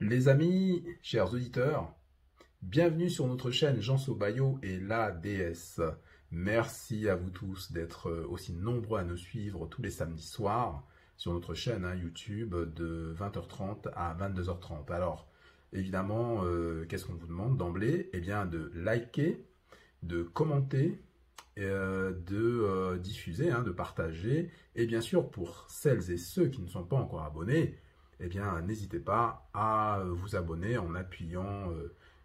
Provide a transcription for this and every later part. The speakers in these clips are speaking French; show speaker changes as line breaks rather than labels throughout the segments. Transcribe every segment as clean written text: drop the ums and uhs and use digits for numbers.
Les amis, chers auditeurs, bienvenue sur notre chaîne Jean Sobayo et la déesse. Merci à vous tous d'être aussi nombreux à nous suivre tous les samedis soirs sur notre chaîne YouTube de 20h30 à 22h30. Alors, évidemment, qu'est-ce qu'on vous demande d'emblée? Eh bien, de liker, de commenter, de diffuser, de partager. Et bien sûr, pour celles et ceux qui ne sont pas encore abonnés, eh bien, n'hésitez pas à vous abonner en appuyant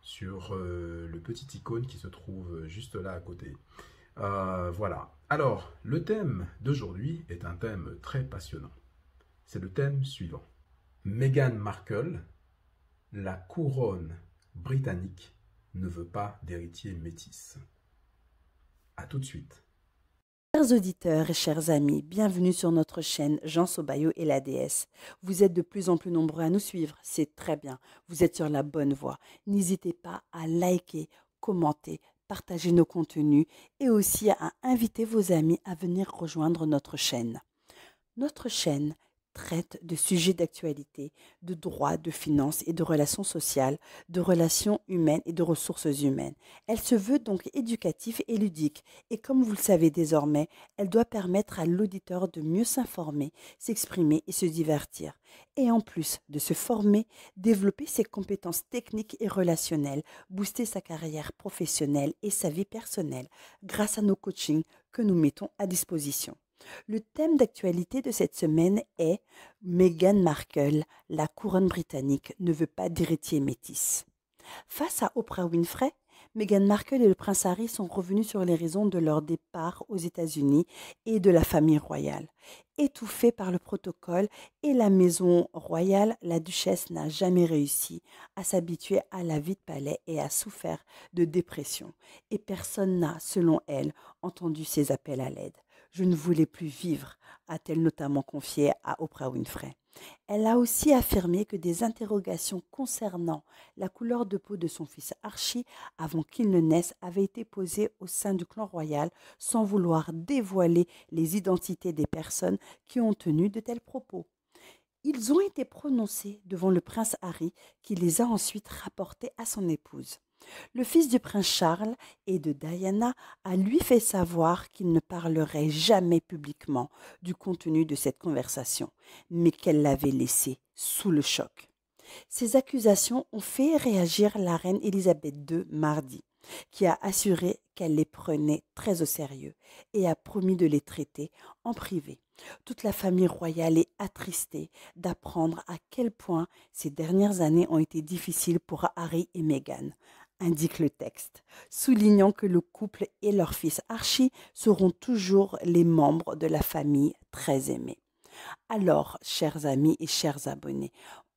sur le petit icône qui se trouve juste là à côté. Voilà. Alors, le thème d'aujourd'hui est un thème très passionnant. C'est le thème suivant. Meghan Markle, la couronne britannique ne veut pas d'héritier métis. A tout de suite.
Chers auditeurs et chers amis, bienvenue sur notre chaîne Jean Sobayo et la déesse. Vous êtes de plus en plus nombreux à nous suivre, c'est très bien, vous êtes sur la bonne voie. N'hésitez pas à liker, commenter, partager nos contenus et aussi à inviter vos amis à venir rejoindre notre chaîne. Notre chaîne traite de sujets d'actualité, de droit, de finances et de relations sociales, de relations humaines et de ressources humaines. Elle se veut donc éducative et ludique et comme vous le savez désormais, elle doit permettre à l'auditeur de mieux s'informer, s'exprimer et se divertir. Et en plus de se former, développer ses compétences techniques et relationnelles, booster sa carrière professionnelle et sa vie personnelle grâce à nos coachings que nous mettons à disposition. Le thème d'actualité de cette semaine est Meghan Markle, la couronne britannique ne veut pas d'héritier métis. Face à Oprah Winfrey, Meghan Markle et le prince Harry sont revenus sur les raisons de leur départ aux États-Unis et de la famille royale. Étouffée par le protocole et la maison royale, la duchesse n'a jamais réussi à s'habituer à la vie de palais et a souffert de dépression. Et personne n'a, selon elle, entendu ses appels à l'aide. Je ne voulais plus vivre, a-t-elle notamment confié à Oprah Winfrey. Elle a aussi affirmé que des interrogations concernant la couleur de peau de son fils Archie avant qu'il ne naisse avaient été posées au sein du clan royal sans vouloir dévoiler les identités des personnes qui ont tenu de tels propos. Ils ont été prononcés devant le prince Harry qui les a ensuite rapportés à son épouse. Le fils du prince Charles et de Diana a lui fait savoir qu'il ne parlerait jamais publiquement du contenu de cette conversation, mais qu'elle l'avait laissé sous le choc. Ces accusations ont fait réagir la reine Elisabeth II mardi, qui a assuré qu'elle les prenait très au sérieux et a promis de les traiter en privé. Toute la famille royale est attristée d'apprendre à quel point ces dernières années ont été difficiles pour Harry et Meghan, indique le texte, soulignant que le couple et leur fils Archie seront toujours les membres de la famille très aimés. Alors, chers amis et chers abonnés,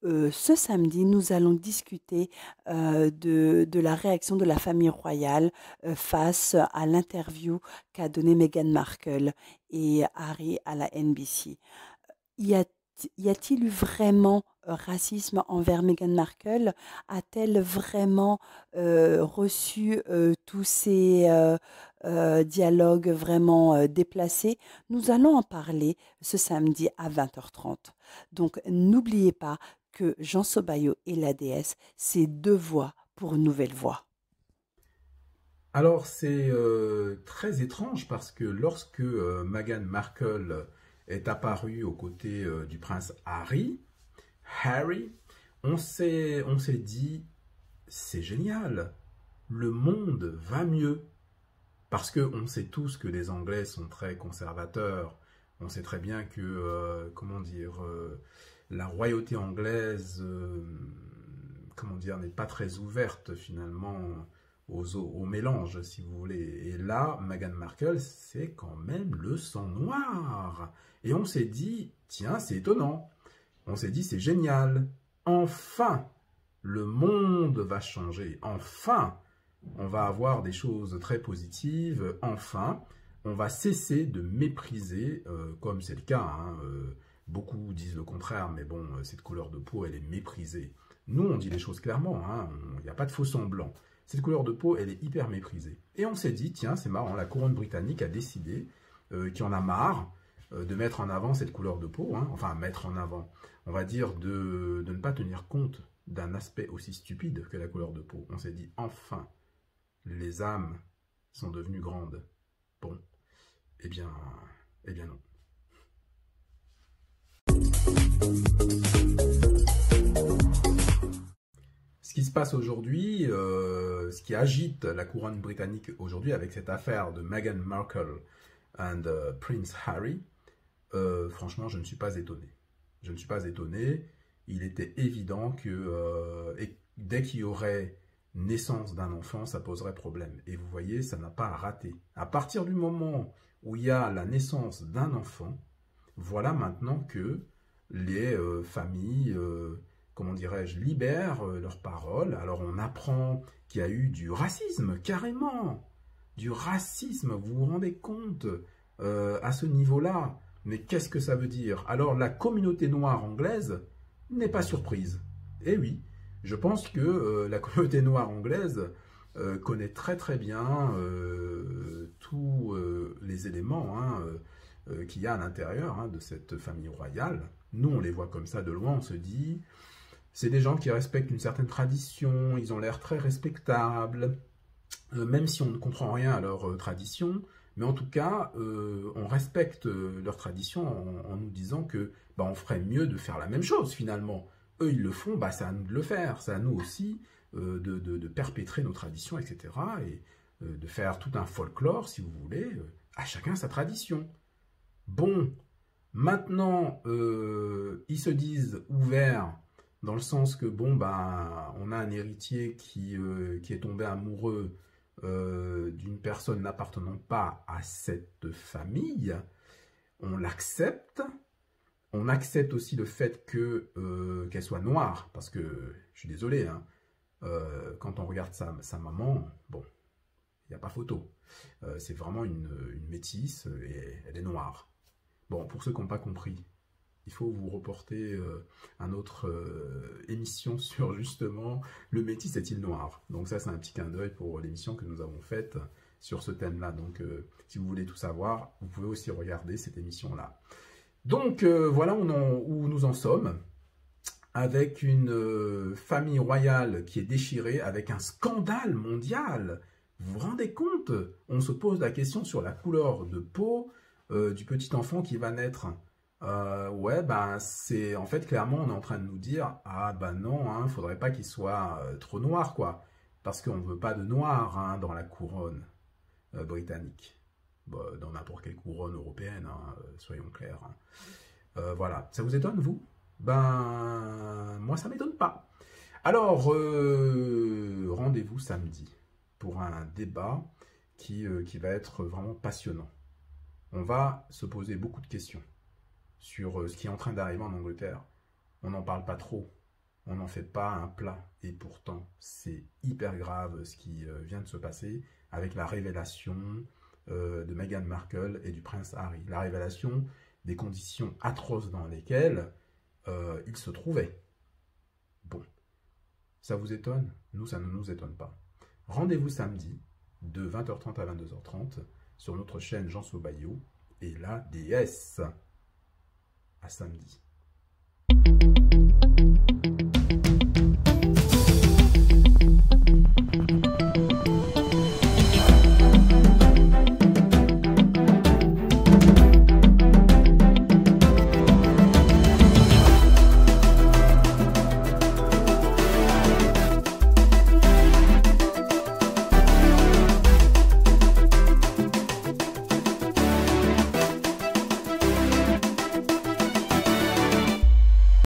ce samedi, nous allons discuter de la réaction de la famille royale face à l'interview qu'a donnée Meghan Markle et Harry à la NBC. Y a-t-il eu vraiment racisme envers Meghan Markle? A-t-elle vraiment reçu tous ces dialogues vraiment déplacés? Nous allons en parler ce samedi à 20h30. Donc n'oubliez pas que Jean Sobayo et la déesse, c'est deux voix pour une nouvelle voix.
Alors, c'est très étrange parce que lorsque Meghan Markle est apparue aux côtés du prince Harry, on s'est dit, c'est génial, le monde va mieux. Parce qu'on sait tous que les Anglais sont très conservateurs, on sait très bien que, la royauté anglaise, n'est pas très ouverte finalement au mélange, si vous voulez. Et là, Meghan Markle, c'est quand même le sang noir. Et on s'est dit, tiens, c'est étonnant. On s'est dit, c'est génial. Enfin, le monde va changer. Enfin, on va avoir des choses très positives. Enfin, on va cesser de mépriser, comme c'est le cas. Beaucoup disent le contraire, mais bon, cette couleur de peau, elle est méprisée. Nous, on dit les choses clairement. Il n'y a pas de faux semblant. Cette couleur de peau, elle est hyper méprisée. Et on s'est dit, tiens, c'est marrant, la couronne britannique a décidé qu'il y en a marre de mettre en avant cette couleur de peau, enfin mettre en avant, on va dire de ne pas tenir compte d'un aspect aussi stupide que la couleur de peau. On s'est dit, enfin, les âmes sont devenues grandes. Bon, eh bien non. Ce qui se passe aujourd'hui, ce qui agite la couronne britannique aujourd'hui avec cette affaire de Meghan Markle and Prince Harry, franchement, je ne suis pas étonné. Je ne suis pas étonné. Il était évident que dès qu'il y aurait naissance d'un enfant, ça poserait problème. Et vous voyez, ça n'a pas raté. À partir du moment où il y a la naissance d'un enfant, voilà maintenant que les familles, comment dirais-je, libèrent leurs paroles. Alors on apprend qu'il y a eu du racisme, carrément. Du racisme, vous vous rendez compte à ce niveau-là. Mais qu'est-ce que ça veut dire? Alors la communauté noire anglaise n'est pas surprise. Eh oui, je pense que la communauté noire anglaise connaît très très bien tous les éléments qu'il y a à l'intérieur de cette famille royale. Nous, on les voit comme ça de loin, on se dit, c'est des gens qui respectent une certaine tradition, ils ont l'air très respectables, même si on ne comprend rien à leur tradition, mais en tout cas, on respecte leur tradition en nous disant que on ferait mieux de faire la même chose finalement. Eux, ils le font, c'est à nous de le faire, c'est à nous aussi de perpétrer nos traditions, etc. Et de faire tout un folklore, si vous voulez, à chacun sa tradition. Bon, maintenant, ils se disent ouverts dans le sens que, on a un héritier qui est tombé amoureux d'une personne n'appartenant pas à cette famille. On l'accepte. On accepte aussi le fait qu'elle soit noire, parce que, je suis désolé, quand on regarde sa maman, il n'y a pas photo. C'est vraiment une métisse et elle est noire. Bon, pour ceux qui n'ont pas compris, il faut vous reporter à notre émission sur justement le métis est-il noir. Donc ça, c'est un petit clin d'œil pour l'émission que nous avons faite sur ce thème-là. Donc si vous voulez tout savoir, vous pouvez aussi regarder cette émission-là. Donc voilà où nous en sommes, avec une famille royale qui est déchirée, avec un scandale mondial. Vous vous rendez compte? On se pose la question sur la couleur de peau du petit enfant qui va naître. C'est en fait clairement on est en train de nous dire non, faudrait pas qu'il soit trop noir quoi, parce qu'on veut pas de noir dans la couronne britannique. Dans n'importe quelle couronne européenne, soyons clairs. Voilà, ça vous étonne, vous? Moi, ça m'étonne pas. Alors, rendez-vous samedi pour un débat qui va être vraiment passionnant. On va se poser beaucoup de questions sur ce qui est en train d'arriver en Angleterre. On n'en parle pas trop, on n'en fait pas un plat, et pourtant, c'est hyper grave ce qui vient de se passer avec la révélation de Meghan Markle et du prince Harry. La révélation des conditions atroces dans lesquelles ils se trouvaient. Bon, ça vous étonne? Nous, ça ne nous étonne pas. Rendez-vous samedi de 20h30 à 22h30 sur notre chaîne Jean Sobayo et la déesse. À samedi.